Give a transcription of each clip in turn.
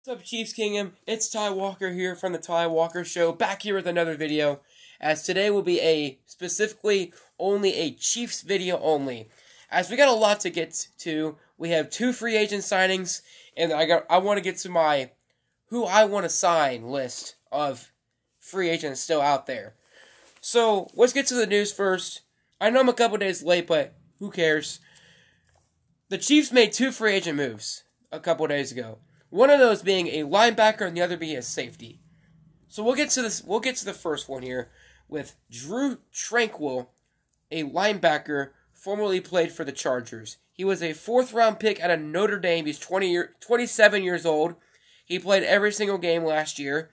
What's up, Chiefs Kingdom? It's Ty Walker here from the Ty Walker Show, back here with another video, as today will be specifically only a Chiefs video only. As we got a lot to get to, we have 2 free agent signings, and I want to get to my who I want to sign list of free agents still out there. So, let's get to the news first. I know I'm a couple days late, but who cares? The Chiefs made 2 free agent moves a couple days ago. One of those being a linebacker and the other being a safety. So we'll get to this. We'll get to the first one here with Drue Tranquill, a linebacker formerly played for the Chargers. He was a 4th-round pick out of Notre Dame. He's 27 years old. He played every single game last year.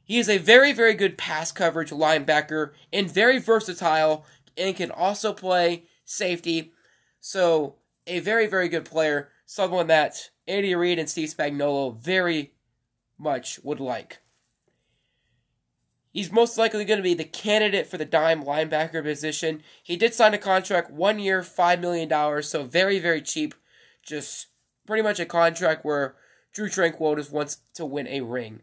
He is a very, very good pass coverage linebacker and very versatile and can also play safety. So a very, very good player. Someone that Andy Reid and Steve Spagnuolo very much would like. He's most likely going to be the candidate for the dime linebacker position. He did sign a contract, 1 year, $5 million, so very, very cheap. Just pretty much a contract where Drue Tranquill just wants to win a ring.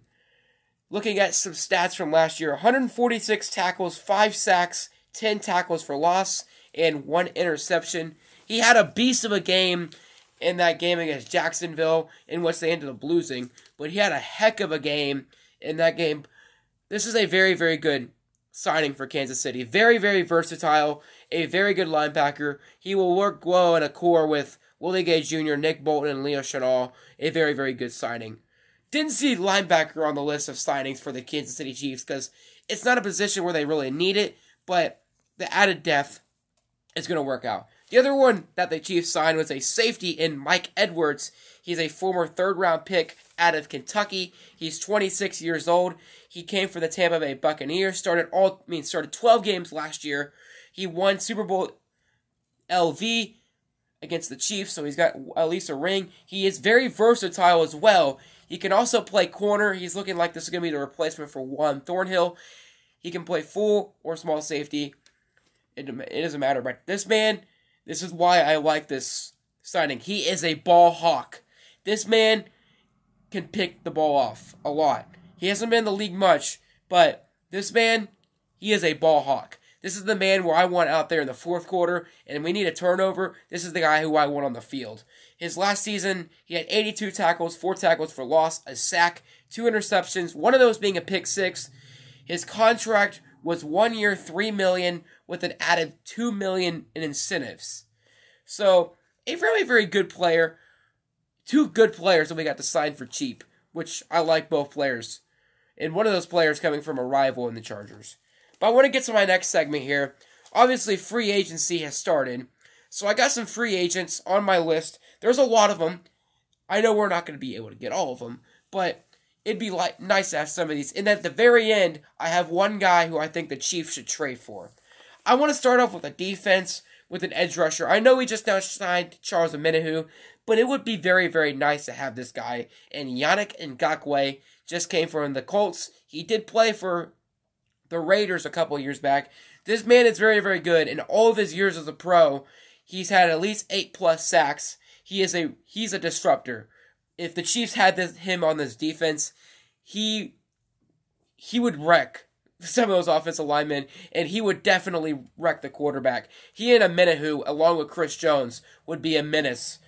Looking at some stats from last year, 146 tackles, 5 sacks, 10 tackles for loss, and 1 interception. He had a beast of a game in that game against Jacksonville, in which they ended up losing. But he had a heck of a game in that game. This is a very, very good signing for Kansas City. Very, very versatile. A very good linebacker. He will work well in a core with Willie Gay Jr., Nick Bolton, and Leo Chenal. A very, very good signing. Didn't see linebacker on the list of signings for the Kansas City Chiefs because it's not a position where they really need it, but the added depth is going to work out. The other one that the Chiefs signed was a safety in Mike Edwards. He's a former 3rd-round pick out of Kentucky. He's 26 years old. He came from the Tampa Bay Buccaneers. Started 12 games last year. He won Super Bowl LV against the Chiefs, so he's got at least a ring. He is very versatile as well. He can also play corner. He's looking like this is going to be the replacement for Juan Thornhill. He can play full or small safety. It doesn't matter. But this man, this is why I like this signing. He is a ball hawk. This man can pick the ball off a lot. He hasn't been in the league much, but this man, he is a ball hawk. This is the man where I want out there in the 4th quarter, and we need a turnover. This is the guy who I want on the field. His last season, he had 82 tackles, 4 tackles for loss, a sack, 2 interceptions, one of those being a pick 6. His contract was 1 year, $3 million, with an added $2 million in incentives. So, a very, very good player. 2 good players that we got to sign for cheap, which I like both players. And one of those players coming from a rival in the Chargers. But I want to get to my next segment here. Obviously, free agency has started. So I got some free agents on my list. There's a lot of them. I know we're not going to be able to get all of them, but it'd be nice to have some of these. And at the very end, I have one guy who I think the Chiefs should trade for. I want to start off with a defense with an edge rusher. I know we just now signed Charles Omenihu, but it would be very, very nice to have this guy. And Yannick Ngakoue just came from the Colts. He did play for the Raiders a couple years back. This man is very, very good. In all of his years as a pro, he's had at least 8+ sacks. He's a disruptor. If the Chiefs had him on this defense, he would wreck some of those offensive linemen, and he would definitely wreck the quarterback. He and Omenihu, along with Chris Jones, would be a menace,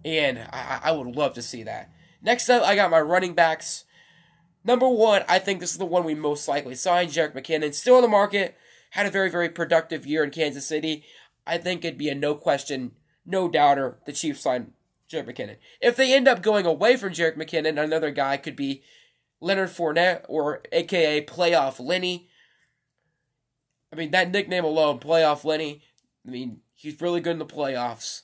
and I would love to see that. Next up, I got my running backs. Number 1, I think this is the one we most likely signed, Jerick McKinnon. Still on the market, had a very, very productive year in Kansas City. I think it'd be a no question, no doubter, the Chiefs sign Jerick McKinnon. If they end up going away from Jerick McKinnon, another guy could be Leonard Fournette, or a.k.a. Playoff Lenny. I mean, that nickname alone, Playoff Lenny, I mean, he's really good in the playoffs.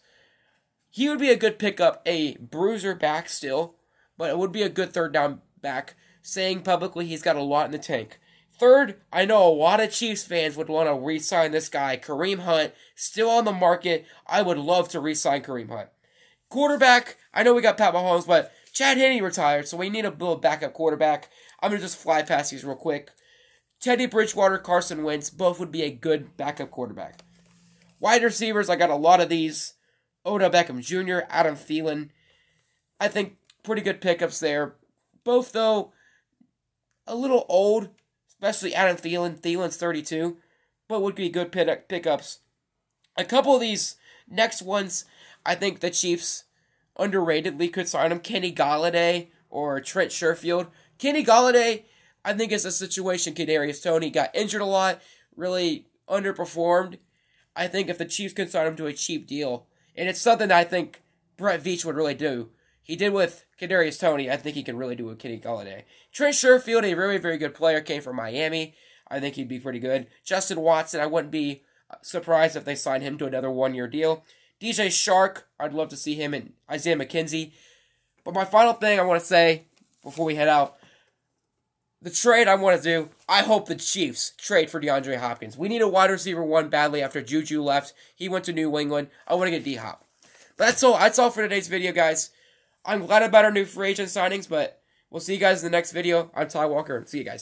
He would be a good pickup, a bruiser back still, but it would be a good 3rd down back, saying publicly he's got a lot in the tank. Third, I know a lot of Chiefs fans would want to re-sign this guy, Kareem Hunt, still on the market. I would love to re-sign Kareem Hunt. Quarterback, I know we got Pat Mahomes, but Chad Henne retired, so we need to build a backup quarterback. I'm going to just fly past these real quick. Teddy Bridgewater, Carson Wentz, both would be a good backup quarterback. Wide receivers, I got a lot of these. Odell Beckham Jr., Adam Thielen. I think Pretty good pickups there. Both, though, a little old, especially Adam Thielen. Thielen's 32, but would be good pickups. A couple of these next ones, I think the Chiefs underratedly could sign him. Kenny Golladay or Trent Sherfield. Kenny Golladay, I think, is a situation. Kadarius Toney got injured a lot, really underperformed. I think if the Chiefs could sign him to a cheap deal, and it's something that I think Brett Veach would really do. He did with Kadarius Toney. I think he can really do with Kenny Golladay. Trent Sherfield, a very, very good player, came from Miami. I think he'd be pretty good. Justin Watson, I wouldn't be surprised if they signed him to another one-year deal. DJ Chark, I'd love to see him, and Isaiah McKenzie. But my final thing I want to say before we head out, the trade I want to do, I hope the Chiefs trade for DeAndre Hopkins. We need a wide receiver one badly after Juju left. He went to New England. I want to get D-Hop. But that's all. That's all for today's video, guys. I'm glad about our new free agent signings, but we'll see you guys in the next video. I'm Ty Walker. See you guys.